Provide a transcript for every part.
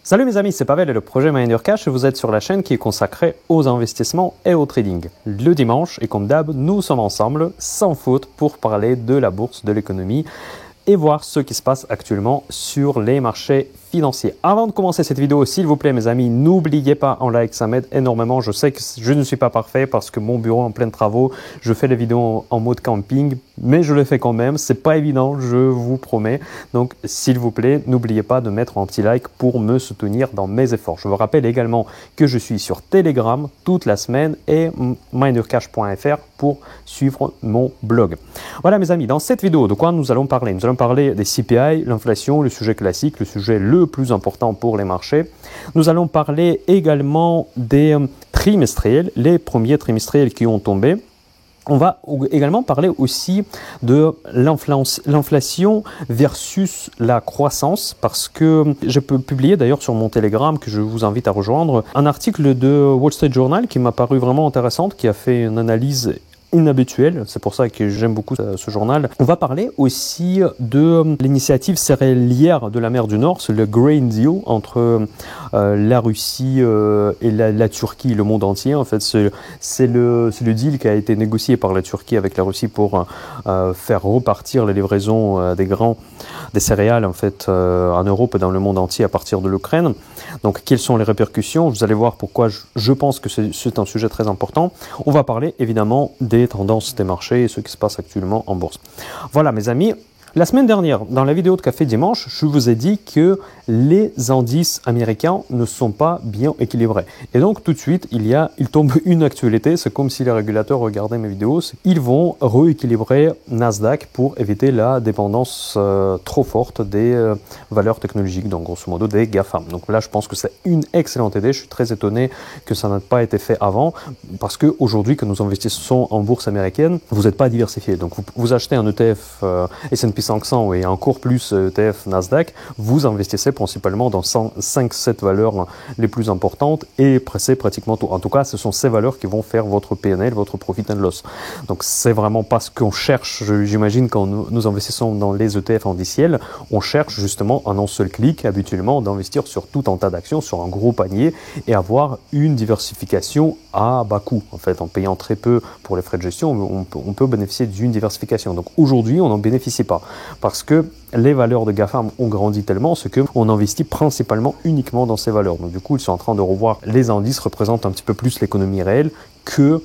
Salut mes amis, c'est Pavel et le projet Miner Cash et vous êtes sur la chaîne qui est consacrée aux investissements et au trading. Le dimanche, et comme d'hab, nous sommes ensemble, sans faute, pour parler de la bourse, de l'économie et voir ce qui se passe actuellement sur les marchés financiers. Avant de commencer cette vidéo, s'il vous plaît mes amis, n'oubliez pas en like, ça m'aide énormément. Je sais que je ne suis pas parfait parce que mon bureau est en plein travaux, je fais les vidéos en mode camping, mais je le fais quand même, c'est pas évident, je vous promets. Donc s'il vous plaît, n'oubliez pas de mettre un petit like pour me soutenir dans mes efforts. Je vous rappelle également que je suis sur Telegram toute la semaine et minercash.fr pour suivre mon blog. Voilà mes amis, dans cette vidéo, de quoi nous allons parler? Nous allons parler des CPI, l'inflation, le sujet classique, le sujet le plus important pour les marchés. Nous allons parler également des trimestriels, les premiers trimestriels qui ont tombé. On va également parler aussi de l'inflation versus la croissance parce que je peux publier d'ailleurs sur mon Telegram que je vous invite à rejoindre un article de Wall Street Journal qui m'a paru vraiment intéressante, qui a fait une analyse inhabituel, c'est pour ça que j'aime beaucoup ce journal. On va parler aussi de l'initiative céréalière de la mer du Nord, c'est le Grain Deal entre la Russie et la Turquie, le monde entier. En fait, c'est le deal qui a été négocié par la Turquie avec la Russie pour faire repartir les livraisons des céréales en fait en Europe et dans le monde entier à partir de l'Ukraine. Donc, quelles sont les répercussions? Vous allez voir pourquoi je pense que c'est un sujet très important. On va parler évidemment des tendances des marchés et ce qui se passe actuellement en bourse. Voilà mes amis, la semaine dernière, dans la vidéo de Café Dimanche, je vous ai dit que les indices américains ne sont pas bien équilibrés. Et donc tout de suite, il tombe une actualité, c'est comme si les régulateurs regardaient mes vidéos, ils vont rééquilibrer Nasdaq pour éviter la dépendance trop forte des valeurs technologiques, donc grosso modo des GAFAM. Donc là, je pense que c'est une excellente idée, je suis très étonné que ça n'ait pas été fait avant, parce qu'aujourd'hui, que nous investissons en bourse américaine, vous n'êtes pas diversifié. Donc vous achetez un ETF S&P 500 et encore plus ETF Nasdaq, vous investissez principalement dans 5-7 valeurs les plus importantes et pressez pratiquement tout. En tout cas, ce sont ces valeurs qui vont faire votre PNL, votre Profit and Loss. Donc, c'est vraiment pas ce qu'on cherche, j'imagine, quand nous investissons dans les ETF indiciels. On cherche justement en un seul clic, habituellement, d'investir sur tout un tas d'actions, sur un gros panier et avoir une diversification à bas coût. En fait, en payant très peu pour les frais de gestion, on peut bénéficier d'une diversification. Donc, aujourd'hui, on n'en bénéficie pas. Parce que les valeurs de GAFAM ont grandi tellement, ce qu'on investit principalement uniquement dans ces valeurs. Donc du coup, ils sont en train de revoir, les indices représentent un petit peu plus l'économie réelle que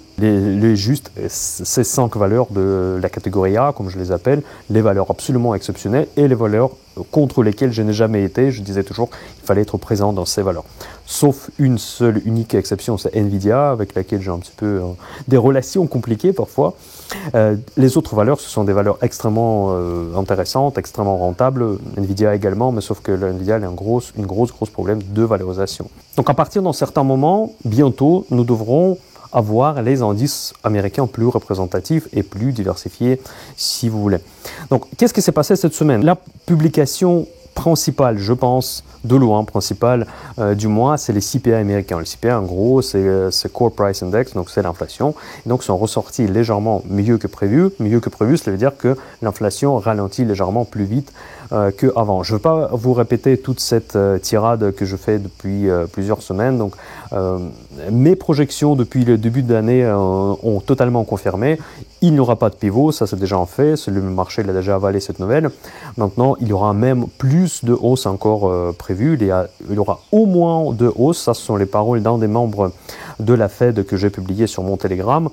ces 5 valeurs de la catégorie A, comme je les appelle, les valeurs absolument exceptionnelles et les valeurs contre lesquelles je n'ai jamais été. Je disais toujours qu'il fallait être présent dans ces valeurs. Sauf une seule, unique exception, c'est Nvidia, avec laquelle j'ai un petit peu des relations compliquées parfois. Les autres valeurs, ce sont des valeurs extrêmement intéressantes, extrêmement rentables. Nvidia également, mais sauf que Nvidia a un gros problème de valorisation. Donc à partir d'un certain moment, bientôt, nous devrons avoir les indices américains plus représentatifs et plus diversifiés, si vous voulez. Donc, qu'est-ce qui s'est passé cette semaine? La publication principale, je pense, de loin principale du mois, c'est les CPI américains. Le CPI, en gros, c'est Core Price Index, donc c'est l'inflation. Et donc, ils sont ressortis légèrement mieux que prévu. Mieux que prévu, cela veut dire que l'inflation ralentit légèrement plus vite qu'avant. Je ne veux pas vous répéter toute cette tirade que je fais depuis plusieurs semaines. Donc, mes projections depuis le début de l'année ont totalement confirmé. Il n'y aura pas de pivot, ça c'est déjà en fait. Le marché l'a déjà avalé cette nouvelle. Maintenant, il y aura même plus de hausse encore prévue. Il y aura au moins 2 hausses. Ça, ce sont les paroles d'un des membres de la Fed que j'ai publié sur mon Telegram.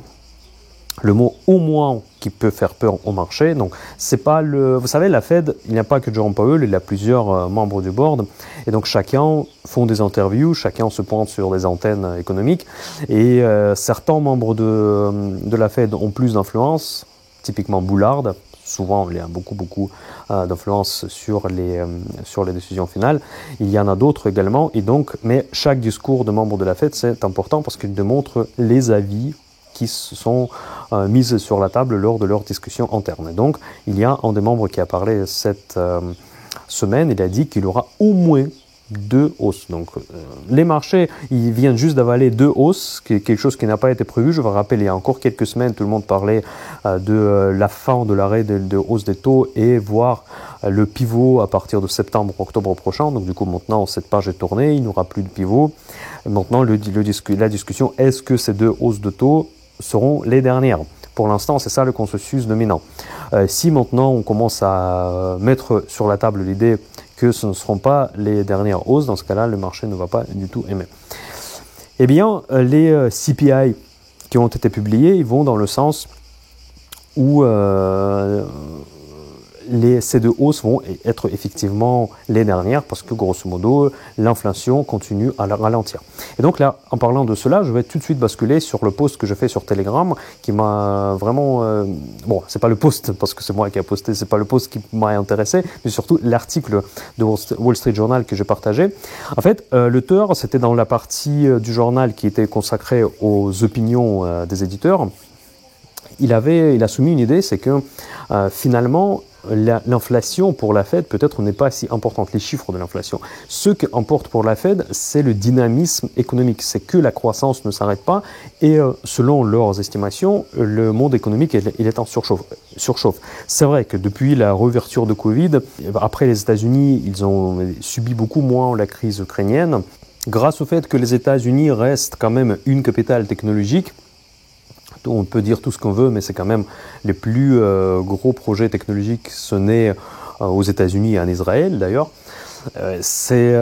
Le mot « au moins » qui peut faire peur au marché. Donc, c'est pas vous savez, la Fed, il n'y a pas que Jerome Powell, il y a plusieurs membres du board. Et donc, chacun font des interviews, chacun se pointe sur des antennes économiques. Et certains membres de la Fed ont plus d'influence, typiquement Bullard. Souvent, il y a beaucoup d'influence sur les décisions finales. Il y en a d'autres également. Et donc, mais chaque discours de membres de la Fed, c'est important parce qu'il démontre les avis qui se sont mises sur la table lors de leurs discussions internes. Et donc, il y a un des membres qui a parlé cette semaine, il a dit qu'il y aura au moins deux hausses. Donc les marchés, ils viennent juste d'avaler deux hausses, quelque chose qui n'a pas été prévu. Je vous rappelle, il y a encore quelques semaines, tout le monde parlait de la fin de l'arrêt de hausse des taux et voir le pivot à partir de septembre, octobre prochain. Donc du coup, maintenant, cette page est tournée, il n'y aura plus de pivot. Maintenant, la discussion, est-ce que ces deux hausses de taux seront les dernières? Pour l'instant, c'est ça le consensus dominant. Si maintenant on commence à mettre sur la table l'idée que ce ne seront pas les dernières hausses, dans ce cas-là, le marché ne va pas du tout aimer. Eh bien, les CPI qui ont été publiés, ils vont dans le sens où ces deux hausses vont être effectivement les dernières parce que grosso modo l'inflation continue à ralentir. Et donc là, en parlant de cela, je vais tout de suite basculer sur le post que je fais sur Telegram qui m'a vraiment... bon, c'est pas le post parce que c'est moi qui ai posté, c'est pas le post qui m'a intéressé, mais surtout l'article de Wall Street Journal que j'ai partagé. En fait, l'auteur, c'était dans la partie du journal qui était consacrée aux opinions des éditeurs. Il a soumis une idée, c'est que finalement, l'inflation pour la Fed peut-être n'est pas si importante, les chiffres de l'inflation. Ce qui importe pour la Fed, c'est le dynamisme économique, c'est que la croissance ne s'arrête pas et selon leurs estimations, le monde économique il est en surchauffe. C'est vrai que depuis la réouverture de Covid, après les États-Unis, ils ont subi beaucoup moins la crise ukrainienne. Grâce au fait que les États-Unis restent quand même une capitale technologique, on peut dire tout ce qu'on veut, mais c'est quand même les plus gros projets technologiques sont nés aux États-Unis et en Israël d'ailleurs. C'est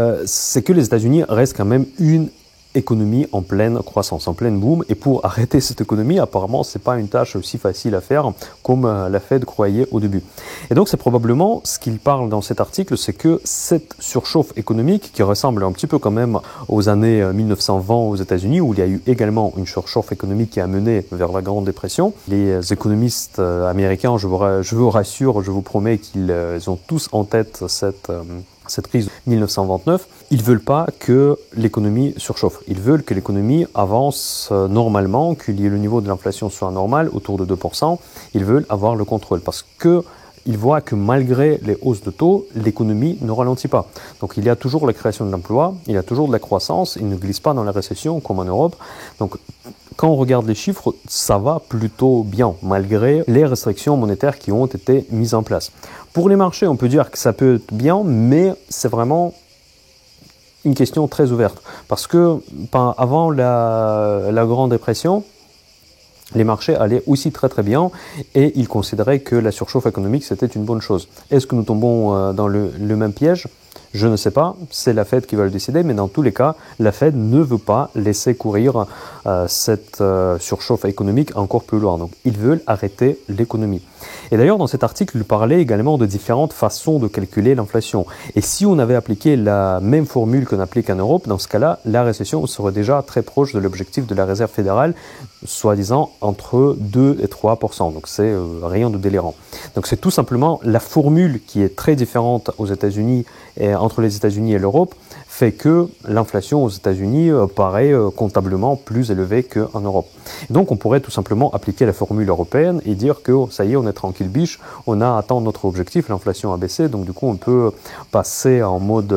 que les États-Unis restent quand même une économie en pleine croissance, en pleine boom. Et pour arrêter cette économie, apparemment, c'est pas une tâche aussi facile à faire comme la Fed croyait au début. Et donc, c'est probablement ce qu'il parle dans cet article, c'est que cette surchauffe économique, qui ressemble un petit peu quand même aux années 1920 aux États-Unis, où il y a eu également une surchauffe économique qui a mené vers la Grande Dépression. Les économistes américains, je vous rassure, je vous promets qu'ils ont tous en tête cette crise de 1929, ils ne veulent pas que l'économie surchauffe. Ils veulent que l'économie avance normalement, qu'il y ait le niveau de l'inflation soit normal, autour de 2%. Ils veulent avoir le contrôle parce qu'ils voient que malgré les hausses de taux, l'économie ne ralentit pas. Donc il y a toujours la création de l'emploi, il y a toujours de la croissance, il ne glisse pas dans la récession comme en Europe. Donc quand on regarde les chiffres, ça va plutôt bien, malgré les restrictions monétaires qui ont été mises en place. Pour les marchés, on peut dire que ça peut être bien, mais c'est vraiment une question très ouverte. Parce que avant la Grande Dépression, les marchés allaient aussi très très bien et ils considéraient que la surchauffe économique c'était une bonne chose. Est-ce que nous tombons dans le même piège ? Je ne sais pas, c'est la Fed qui va le décider, mais dans tous les cas, la Fed ne veut pas laisser courir cette surchauffe économique encore plus loin. Donc, ils veulent arrêter l'économie. Et d'ailleurs, dans cet article, il parlait également de différentes façons de calculer l'inflation. Et si on avait appliqué la même formule qu'on applique en Europe, dans ce cas-là, la récession serait déjà très proche de l'objectif de la Réserve fédérale, soi-disant entre 2 et 3%. Donc, c'est rien de délirant. Donc, c'est tout simplement la formule qui est très différente aux États-Unis et entre les États-Unis et l'Europe fait que l'inflation aux États-Unis paraît comptablement plus élevée qu'en Europe. Et donc on pourrait tout simplement appliquer la formule européenne et dire que ça y est, on est tranquille biche, on a atteint notre objectif, l'inflation a baissé, donc du coup on peut passer en mode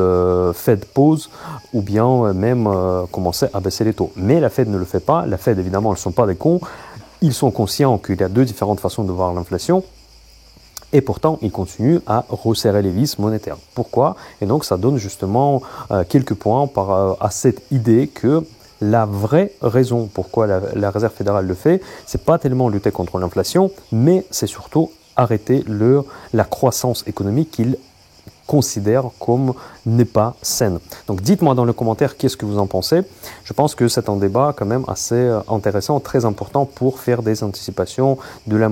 Fed pause ou bien même commencer à baisser les taux. Mais la Fed ne le fait pas, la Fed évidemment ils ne sont pas des cons, ils sont conscients qu'il y a deux différentes façons de voir l'inflation. Et pourtant, ils continuent à resserrer les vis monétaires. Pourquoi ? Et donc, ça donne justement quelques points à cette idée que la vraie raison pourquoi la Réserve fédérale le fait, c'est pas tellement lutter contre l'inflation, mais c'est surtout arrêter la croissance économique qu'ils considère comme n'est pas saine. Donc dites-moi dans les commentaires qu'est-ce que vous en pensez. Je pense que c'est un débat quand même assez intéressant, très important pour faire des anticipations de la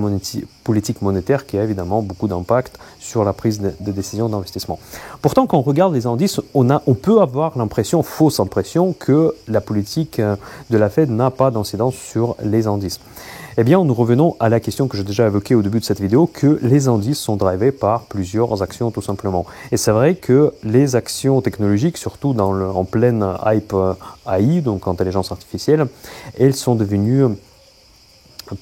politique monétaire qui a évidemment beaucoup d'impact sur la prise de décision d'investissement. Pourtant, quand on regarde les indices, on peut avoir l'impression, fausse impression, que la politique de la Fed n'a pas d'incidence sur les indices. Eh bien, nous revenons à la question que j'ai déjà évoquée au début de cette vidéo, que les indices sont drivés par plusieurs actions tout simplement. Et c'est vrai que les actions technologiques, surtout en pleine hype AI, donc intelligence artificielle, elles sont devenues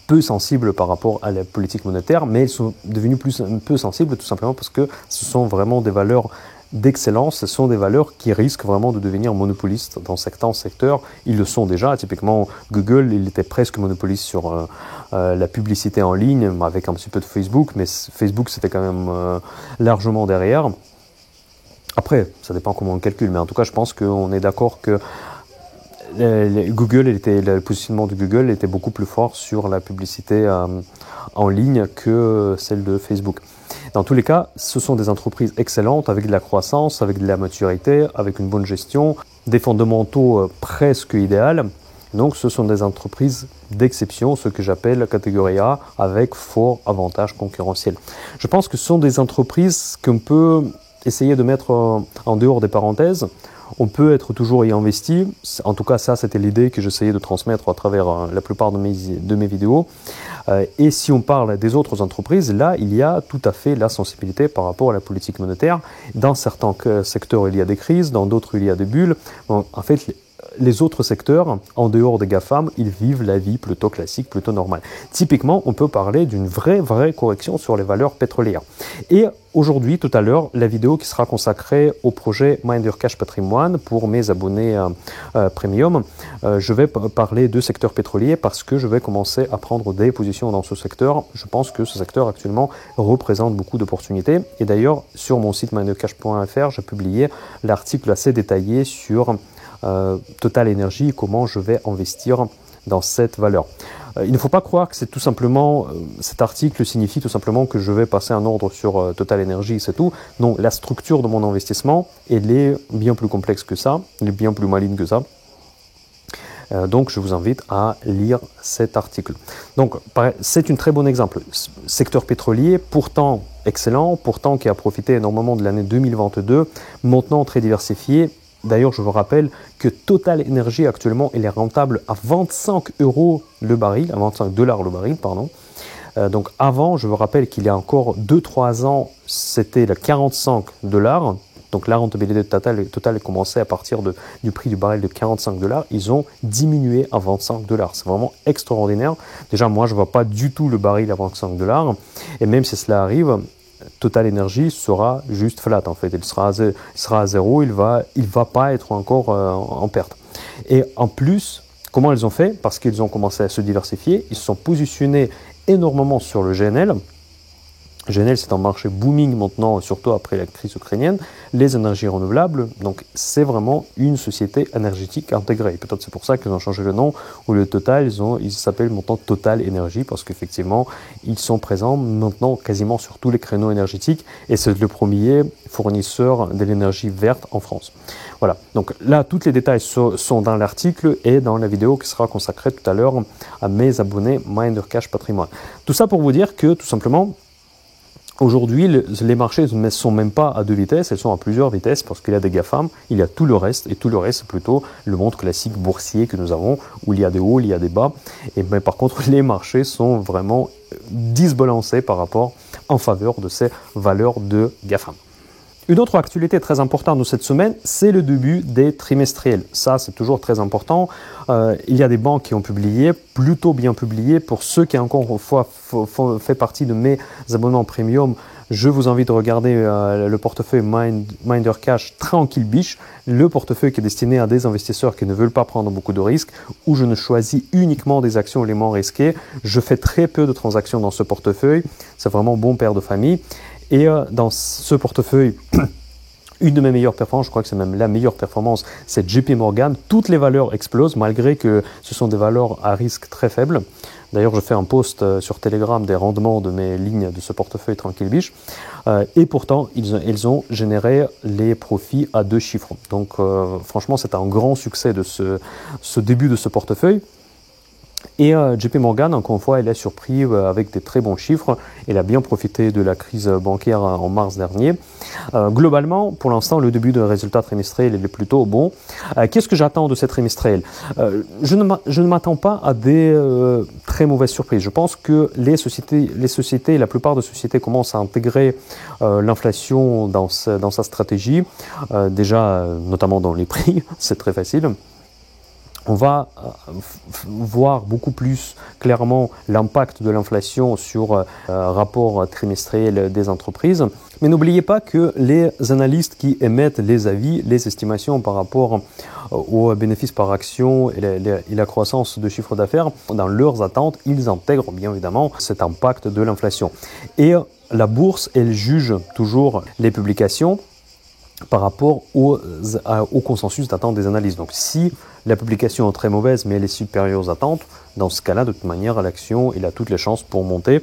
peu sensibles par rapport à la politique monétaire, mais elles sont devenues peu sensibles tout simplement parce que ce sont vraiment des valeurs d'excellence, ce sont des valeurs qui risquent vraiment de devenir monopolistes dans certains secteurs. Ils le sont déjà. Typiquement, Google, il était presque monopoliste sur la publicité en ligne, avec un petit peu de Facebook, mais Facebook, c'était quand même largement derrière. Après, ça dépend comment on le calcule, mais en tout cas, je pense qu'on est d'accord que le positionnement de Google était beaucoup plus fort sur la publicité en ligne que celle de Facebook. Dans tous les cas, ce sont des entreprises excellentes avec de la croissance, avec de la maturité, avec une bonne gestion, des fondamentaux presque idéaux. Donc ce sont des entreprises d'exception, ce que j'appelle la catégorie A, avec fort avantage concurrentiel. Je pense que ce sont des entreprises qu'on peut essayer de mettre en dehors des parenthèses. On peut être toujours y investi. En tout cas, ça, c'était l'idée que j'essayais de transmettre à travers la plupart de mes vidéos. Et si on parle des autres entreprises, là, il y a tout à fait la sensibilité par rapport à la politique monétaire. Dans certains secteurs, il y a des crises, dans d'autres, il y a des bulles. Bon, en fait, les autres secteurs, en dehors des GAFAM, ils vivent la vie plutôt classique, plutôt normale. Typiquement, on peut parler d'une vraie correction sur les valeurs pétrolières. Et aujourd'hui, tout à l'heure, la vidéo qui sera consacrée au projet Minder Cash Patrimoine pour mes abonnés premium, je vais parler de secteur pétrolier parce que je vais commencer à prendre des positions dans ce secteur. Je pense que ce secteur actuellement représente beaucoup d'opportunités. Et d'ailleurs, sur mon site mindercash.fr, j'ai publié l'article assez détaillé sur Total Energy, comment je vais investir dans cette valeur. Il ne faut pas croire que c'est tout simplement, cet article signifie tout simplement que je vais passer un ordre sur Total Energy, c'est tout. Non, la structure de mon investissement, elle est bien plus complexe que ça, elle est bien plus maligne que ça. Donc je vous invite à lire cet article. Donc c'est un très bon exemple. Secteur pétrolier, pourtant excellent, pourtant qui a profité énormément de l'année 2022, maintenant très diversifié. D'ailleurs, je vous rappelle que Total Energy actuellement, il est rentable à 25 € le baril, à 25 $ le baril, pardon. Donc avant, je vous rappelle qu'il y a encore 2-3 ans, c'était le 45 $. Donc la rentabilité de Total commençait à partir du prix du baril de 45 $. Ils ont diminué à 25 $. C'est vraiment extraordinaire. Déjà, moi, je ne vois pas du tout le baril à 25 $. Et même si cela arrive, Total Energy sera juste flat en fait, il sera à zéro, il va pas être encore en perte. Et en plus, comment ils ont fait? Parce qu'ils ont commencé à se diversifier, ils se sont positionnés énormément sur le GNL. GNL, c'est un marché booming maintenant, surtout après la crise ukrainienne, les énergies renouvelables. Donc, c'est vraiment une société énergétique intégrée. Peut-être c'est pour ça qu'ils ont changé le nom, ou le Total, ils s'appellent maintenant Total Energy, parce qu'effectivement, ils sont présents maintenant quasiment sur tous les créneaux énergétiques, et c'est le premier fournisseur de l'énergie verte en France. Voilà, donc là, tous les détails sont dans l'article et dans la vidéo qui sera consacrée tout à l'heure à mes abonnés Minder Cash Patrimoine. Tout ça pour vous dire que, tout simplement, aujourd'hui, les marchés ne sont même pas à 2 vitesses, elles sont à plusieurs vitesses parce qu'il y a des GAFAM, il y a tout le reste, et tout le reste, c'est plutôt le monde classique boursier que nous avons, où il y a des hauts, il y a des bas. Mais par contre, les marchés sont vraiment disbalancés par rapport en faveur de ces valeurs de GAFAM. Une autre actualité très importante de cette semaine, c'est le début des trimestriels. Ça, c'est toujours très important. Il y a des banques qui ont publié, plutôt bien publié. Pour ceux qui, encore une fois, fait partie de mes abonnements premium, je vous invite à regarder le portefeuille Minder Cash Tranquille Biche, le portefeuille qui est destiné à des investisseurs qui ne veulent pas prendre beaucoup de risques, où je ne choisis uniquement des actions les moins risquées. Je fais très peu de transactions dans ce portefeuille. C'est vraiment bon père de famille. Et dans ce portefeuille, une de mes meilleures performances, je crois que c'est même la meilleure performance, c'est JP Morgan. Toutes les valeurs explosent malgré que ce sont des valeurs à risque très faibles. D'ailleurs, je fais un post sur Telegram des rendements de mes lignes de ce portefeuille Tranquille Biche. Et pourtant, ils ont généré les profits à 2 chiffres. Donc, franchement, c'est un grand succès de ce début de ce portefeuille. Et JP Morgan, encore une fois, il est surpris avec des très bons chiffres. Il a bien profité de la crise bancaire en mars dernier. Globalement, pour l'instant, le début de résultat trimestriel est plutôt bon. Qu'est-ce que j'attends de cette trimestrielle? Je ne m'attends pas à des très mauvaises surprises. Je pense que les sociétés, la plupart des sociétés commencent à intégrer l'inflation dans sa stratégie. Déjà, notamment dans les prix, c'est très facile. on va voir beaucoup plus clairement l'impact de l'inflation sur rapport trimestriel des entreprises. Mais n'oubliez pas que les analystes qui émettent les avis, les estimations par rapport aux bénéfices par action et la croissance de chiffre d'affaires, dans leurs attentes, ils intègrent bien évidemment cet impact de l'inflation. Et la bourse, elle juge toujours les publications par rapport au consensus d'attente des analystes. Donc si la publication est très mauvaise mais elle est supérieure aux attentes, dans ce cas-là, de toute manière, l'action il a toutes les chances pour monter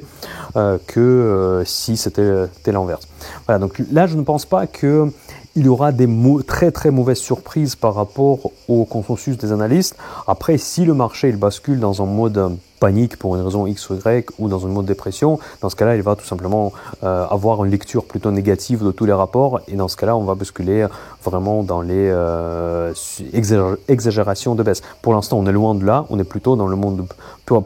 que si c'était l'inverse. Voilà, donc là je ne pense pas qu'il y aura des très très mauvaises surprises par rapport au consensus des analystes. Après, si le marché il bascule dans un mode panique pour une raison X ou Y ou dans un mode dépression, dans ce cas-là, il va tout simplement avoir une lecture plutôt négative de tous les rapports et dans ce cas-là, on va basculer vraiment dans les exagérations de baisse. Pour l'instant, on est loin de là, on est plutôt dans le monde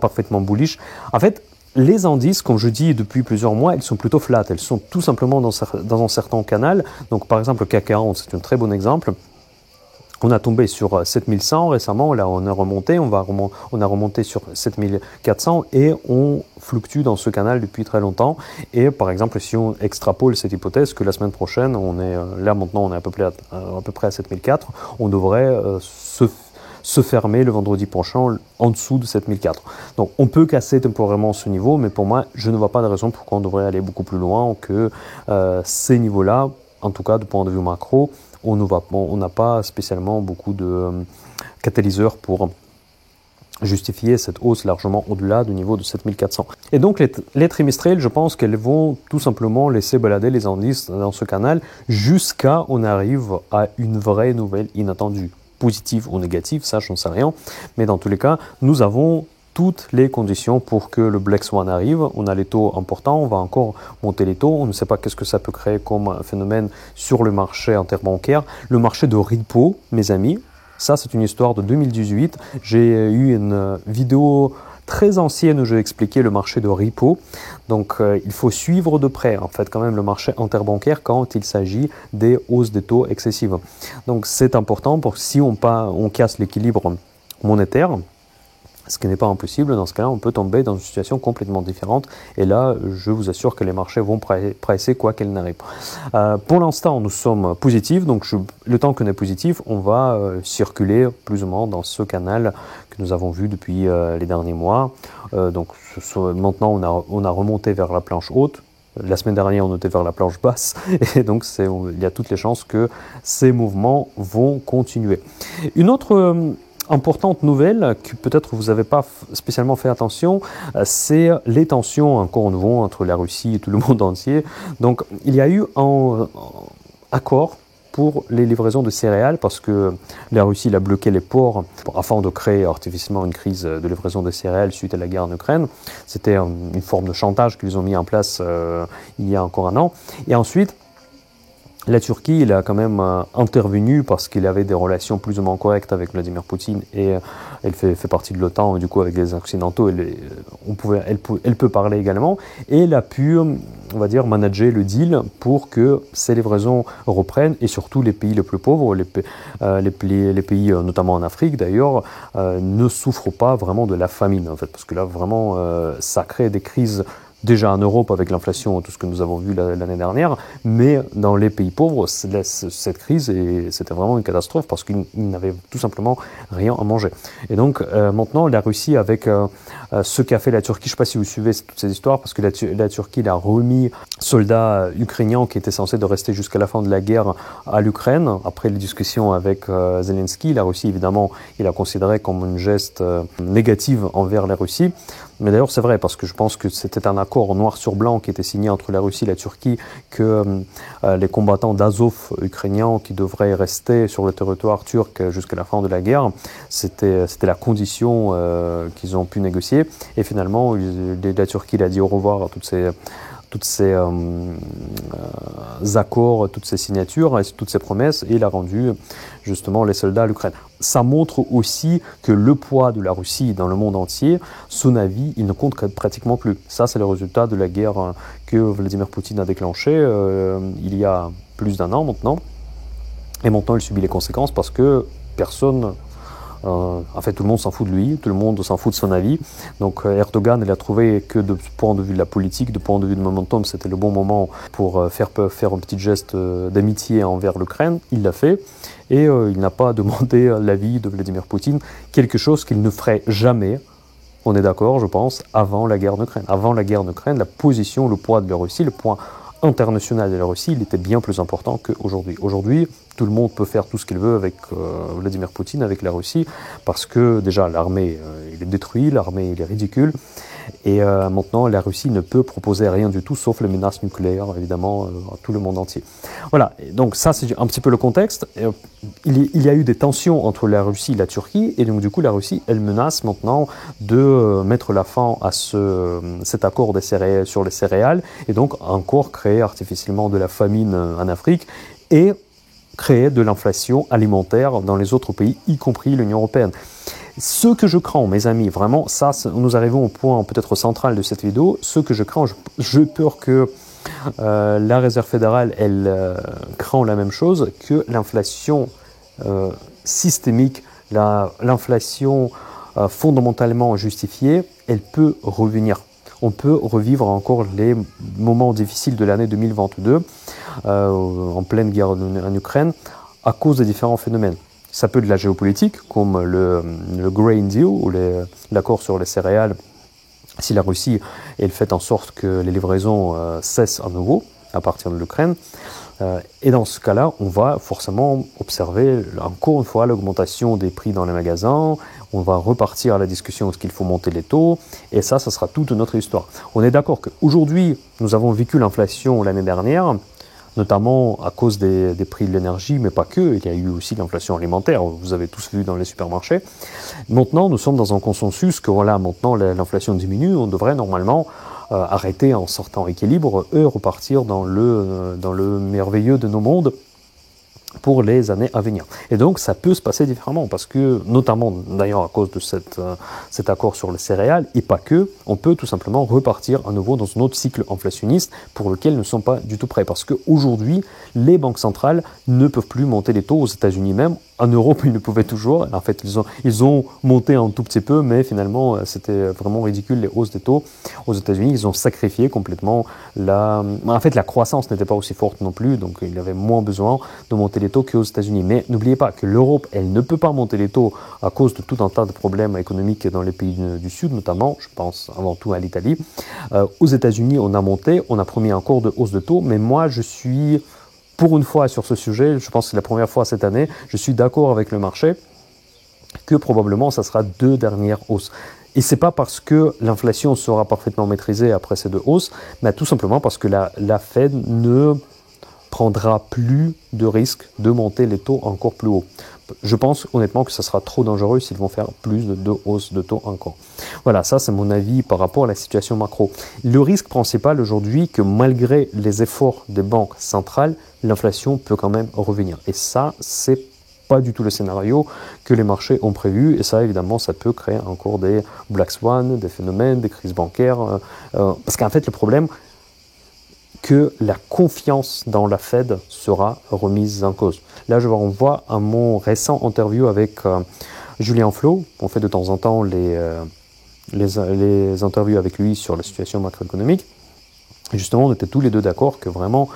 parfaitement bullish. En fait, les indices, comme je dis depuis plusieurs mois, ils sont plutôt flat, elles sont tout simplement dans un certain canal. Donc par exemple, le CAC 40, c'est un très bon exemple. On a tombé sur 7100 récemment, là on a remonté, on a remonté sur 7400 et on fluctue dans ce canal depuis très longtemps. Et par exemple, si on extrapole cette hypothèse que la semaine prochaine, là maintenant on est à peu près à 7004, on devrait se fermer le vendredi prochain en dessous de 7004. Donc on peut casser temporairement ce niveau, mais pour moi, je ne vois pas de raison pourquoi on devrait aller beaucoup plus loin que ces niveaux-là, en tout cas du point de vue macro. On n'a pas spécialement beaucoup de catalyseurs pour justifier cette hausse largement au-delà du niveau de 7400. Et donc les trimestriels, je pense qu'elles vont tout simplement laisser balader les indices dans ce canal jusqu'à on arrive à une vraie nouvelle inattendue. Positive ou négative, ça je n'en sais rien, mais dans tous les cas, nous avons toutes les conditions pour que le Black Swan arrive. On a les taux importants, on va encore monter les taux, on ne sait pas qu'est-ce que ça peut créer comme phénomène sur le marché interbancaire. Le marché de repo, mes amis, ça c'est une histoire de 2018. J'ai eu une vidéo très ancienne où j'ai expliqué le marché de repo. Donc il faut suivre de près en fait quand même le marché interbancaire quand il s'agit des hausses des taux excessives. Donc c'est important pour que si on casse l'équilibre monétaire, ce qui n'est pas impossible, dans ce cas-là, on peut tomber dans une situation complètement différente. Et là, je vous assure que les marchés vont presser quoi qu'il n'arrive. Pour l'instant, nous sommes positifs. Donc, le temps qu'on est positif, on va circuler plus ou moins dans ce canal que nous avons vu depuis les derniers mois. Donc, maintenant, on a remonté vers la planche haute. La semaine dernière, on était vers la planche basse. Et donc, il y a toutes les chances que ces mouvements vont continuer. Une autre importante nouvelle que peut-être vous n'avez pas spécialement fait attention, c'est les tensions encore nouveau entre la Russie et tout le monde entier. Donc il y a eu un accord pour les livraisons de céréales parce que la Russie a bloqué les ports afin de créer artificiellement une crise de livraison de céréales suite à la guerre en Ukraine. C'était une forme de chantage qu'ils ont mis en place il y a encore un an. Et ensuite, la Turquie, il a quand même intervenu parce qu'il avait des relations plus ou moins correctes avec Vladimir Poutine et elle fait partie de l'OTAN, et du coup avec les Occidentaux, elle peut parler également. Et elle a pu, on va dire, manager le deal pour que ces livraisons reprennent et surtout les pays les plus pauvres, les pays notamment en Afrique d'ailleurs, ne souffrent pas vraiment de la famine en fait, parce que là vraiment ça crée des crises. Déjà en Europe avec l'inflation, tout ce que nous avons vu l'année dernière, mais dans les pays pauvres, cette crise, c'était vraiment une catastrophe parce qu'ils n'avaient tout simplement rien à manger. Et donc maintenant, la Russie, avec ce qu'a fait la Turquie, je ne sais pas si vous suivez toutes ces histoires, parce que la Turquie a remis soldats ukrainiens qui étaient censés de rester jusqu'à la fin de la guerre à l'Ukraine. Après les discussions avec Zelensky, la Russie, évidemment, il a considéré comme un geste négatif envers la Russie. Mais d'ailleurs, c'est vrai, parce que je pense que c'était un accord noir sur blanc qui était signé entre la Russie et la Turquie que les combattants d'Azov ukrainiens qui devraient rester sur le territoire turc jusqu'à la fin de la guerre, c'était la condition qu'ils ont pu négocier. Et finalement, la Turquie a dit au revoir à toutes ces accords, toutes ces signatures, toutes ces promesses, et il a rendu justement les soldats à l'Ukraine. Ça montre aussi que le poids de la Russie dans le monde entier, son avis, il ne compte pratiquement plus. Ça, c'est le résultat de la guerre que Vladimir Poutine a déclenchée il y a plus d'un an maintenant. Et maintenant, il subit les conséquences parce que personne En fait, tout le monde s'en fout de lui, tout le monde s'en fout de son avis. Donc Erdogan, il a trouvé que de point de vue de la politique, de point de vue de momentum, c'était le bon moment pour faire un petit geste d'amitié envers l'Ukraine. Il l'a fait. Et il n'a pas demandé l'avis de Vladimir Poutine, quelque chose qu'il ne ferait jamais, on est d'accord, je pense, avant la guerre en Ukraine. Avant la guerre en Ukraine, la position, le poids de la Russie, le poids international de la Russie, il était bien plus important qu'aujourd'hui. Aujourd'hui, tout le monde peut faire tout ce qu'il veut avec Vladimir Poutine, avec la Russie, parce que déjà l'armée, il est détruit, l'armée, il est ridicule, et maintenant la Russie ne peut proposer rien du tout, sauf les menaces nucléaires, évidemment, à tout le monde entier. Voilà, et donc ça c'est un petit peu le contexte. Il y a eu des tensions entre la Russie et la Turquie, et donc du coup la Russie, elle menace maintenant de mettre la fin à cet accord sur les céréales, et donc encore créer artificiellement de la famine en Afrique, et créer de l'inflation alimentaire dans les autres pays, y compris l'Union européenne. Ce que je crains, mes amis, vraiment, ça, nous arrivons au point peut-être central de cette vidéo, ce que je crains, j'ai peur que la Réserve fédérale, elle craint la même chose, que l'inflation systémique, l'inflation fondamentalement justifiée, elle peut revenir. On peut revivre encore les moments difficiles de l'année 2022, en pleine guerre en Ukraine, à cause des différents phénomènes. Ça peut être de la géopolitique, comme le Grain Deal, ou l'accord sur les céréales, si la Russie elle fait en sorte que les livraisons cessent à nouveau à partir de l'Ukraine. Et dans ce cas-là, on va forcément observer encore une fois l'augmentation des prix dans les magasins. On va repartir à la discussion est-ce qu'il faut monter les taux. Et ça sera toute notre histoire. On est d'accord qu'aujourd'hui, nous avons vécu l'inflation l'année dernière, notamment à cause des prix de l'énergie, mais pas que. Il y a eu aussi l'inflation alimentaire, vous avez tous vu dans les supermarchés. Maintenant, nous sommes dans un consensus que voilà, maintenant l'inflation diminue, on devrait normalement arrêter en sortant équilibre et repartir dans le merveilleux de nos mondes pour les années à venir. Et donc, ça peut se passer différemment, parce que, notamment d'ailleurs à cause de cet accord sur les céréales, et pas que, on peut tout simplement repartir à nouveau dans un autre cycle inflationniste pour lequel nous ne sommes pas du tout prêts. Parce qu'aujourd'hui, les banques centrales ne peuvent plus monter les taux, aux États-Unis même. En Europe, ils ne pouvaient toujours. En fait, ils ont monté un tout petit peu, mais finalement, c'était vraiment ridicule les hausses des taux. Aux États-Unis, ils ont sacrifié complètement En fait, la croissance n'était pas aussi forte non plus, donc il y avait moins besoin de monter les taux qu'aux États-Unis. Mais n'oubliez pas que l'Europe, elle ne peut pas monter les taux à cause de tout un tas de problèmes économiques dans les pays du Sud, notamment, je pense avant tout à l'Italie. Aux États-Unis, on a promis encore de hausse de taux, mais moi, je suis... Pour une fois sur ce sujet, je pense que c'est la première fois cette année, je suis d'accord avec le marché que probablement ça sera 2 dernières hausses. Et c'est pas parce que l'inflation sera parfaitement maîtrisée après ces 2 hausses, mais tout simplement parce que la Fed ne prendra plus de risque de monter les taux encore plus haut. Je pense honnêtement que ça sera trop dangereux s'ils vont faire plus de 2 hausses de taux encore. Voilà, ça c'est mon avis par rapport à la situation macro. Le risque principal aujourd'hui, que malgré les efforts des banques centrales, l'inflation peut quand même revenir. Et ça, c'est pas du tout le scénario que les marchés ont prévu. Et ça, évidemment, ça peut créer encore des black swans, des phénomènes, des crises bancaires. Parce qu'en fait, le problème, que la confiance dans la Fed sera remise en cause. Là, je vous renvoie à mon récent interview avec Julien Flo. On fait de temps en temps les interviews avec lui sur la situation macroéconomique. Et justement, on était tous les deux d'accord que vraiment,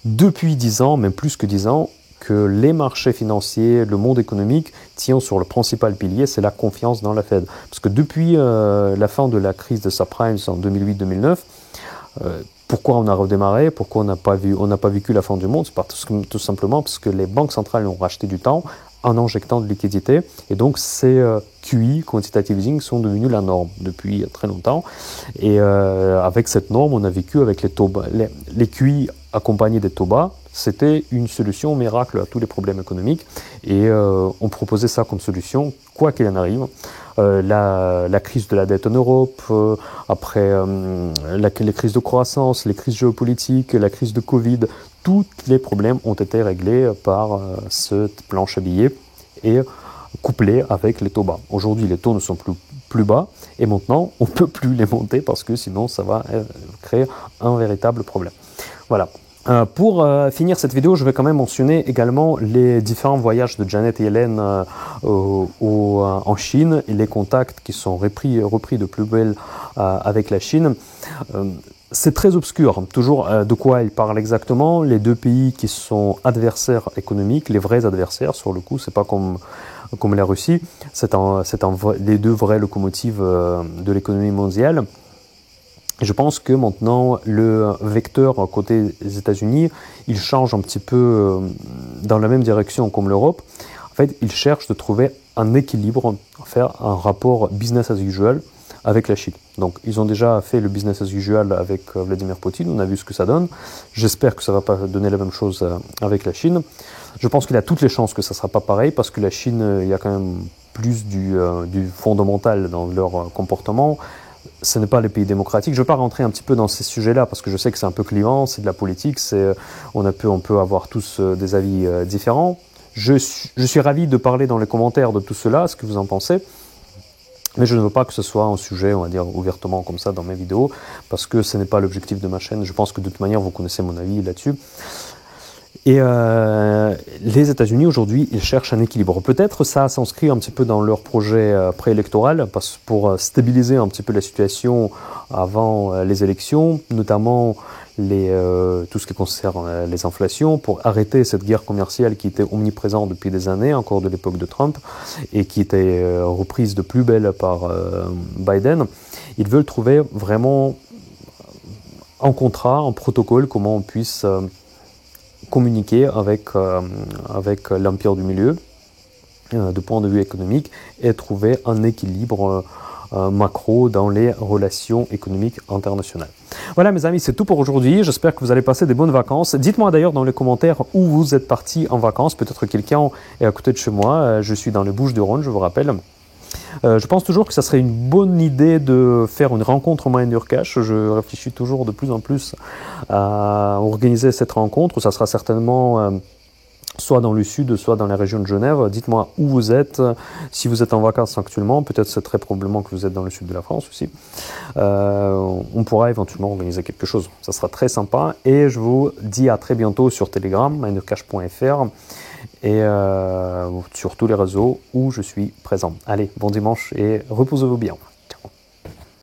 depuis 10 ans, même plus que 10 ans, que les marchés financiers, le monde économique tient sur le principal pilier, c'est la confiance dans la Fed. Parce que depuis la fin de la crise de subprimes en 2008-2009, pourquoi on a redémarré, pourquoi on n'a pas vécu la fin du monde, c'est tout simplement parce que les banques centrales ont racheté du temps en injectant de liquidités, et donc ces QI, quantitative easing, sont devenus la norme depuis très longtemps, et avec cette norme, on a vécu avec les taux bas. Les QI accompagnés des taux bas, c'était une solution miracle à tous les problèmes économiques, et on proposait ça comme solution, quoi qu'il en arrive. La crise de la dette en Europe, après les crises de croissance, les crises géopolitiques, la crise de Covid, tous les problèmes ont été réglés par cette planche à billets et couplés avec les taux bas. Aujourd'hui, les taux ne sont plus bas et maintenant, on ne peut plus les monter parce que sinon, ça va créer un véritable problème. Voilà. Pour finir cette vidéo, je vais quand même mentionner également les différents voyages de Janet et Hélène en Chine et les contacts qui sont repris de plus belle avec la Chine. C'est très obscur, toujours de quoi ils parlent exactement. Les deux pays qui sont adversaires économiques, les vrais adversaires sur le coup, c'est pas comme la Russie, les deux vraies locomotives de l'économie mondiale. Je pense que maintenant, le vecteur côté des États-Unis, il change un petit peu dans la même direction comme l'Europe. En fait, ils cherchent de trouver un équilibre, faire un rapport business as usual avec la Chine. Donc, ils ont déjà fait le business as usual avec Vladimir Poutine, on a vu ce que ça donne. J'espère que ça ne va pas donner la même chose avec la Chine. Je pense qu'il y a toutes les chances que ça ne sera pas pareil, parce que la Chine, il y a quand même plus du fondamental dans leur comportement. Ce n'est pas les pays démocratiques. Je ne vais pas rentrer un petit peu dans ces sujets-là parce que je sais que c'est un peu clivant, c'est de la politique, on peut avoir tous des avis différents. Je suis ravi de parler dans les commentaires de tout cela, ce que vous en pensez. Mais je ne veux pas que ce soit un sujet, on va dire, ouvertement comme ça dans mes vidéos, parce que ce n'est pas l'objectif de ma chaîne. Je pense que de toute manière, vous connaissez mon avis là-dessus. Et les États-Unis, aujourd'hui, ils cherchent un équilibre. Peut-être ça s'inscrit un petit peu dans leur projet préélectoral pour stabiliser un petit peu la situation avant les élections, notamment tout ce qui concerne les inflations, pour arrêter cette guerre commerciale qui était omniprésente depuis des années, encore de l'époque de Trump, et qui était reprise de plus belle par Biden. Ils veulent trouver vraiment un contrat, un protocole, comment on puisse communiquer avec l'Empire du Milieu de point de vue économique et trouver un équilibre macro dans les relations économiques internationales. Voilà mes amis, c'est tout pour aujourd'hui. J'espère que vous allez passer des bonnes vacances. Dites-moi d'ailleurs dans les commentaires où vous êtes partis en vacances. Peut-être quelqu'un est à côté de chez moi. Je suis dans les Bouches-du-Rhône, je vous rappelle. Je pense toujours que ça serait une bonne idée de faire une rencontre Mind Your Cash. Je réfléchis toujours de plus en plus à organiser cette rencontre. Ça sera certainement soit dans le sud, soit dans la région de Genève. Dites-moi où vous êtes, si vous êtes en vacances actuellement. Peut-être c'est très probablement que vous êtes dans le sud de la France aussi. On pourra éventuellement organiser quelque chose. Ça sera très sympa. Et je vous dis à très bientôt sur Telegram, mindyourcash.fr. Et sur tous les réseaux où je suis présent. Allez, bon dimanche et reposez-vous bien.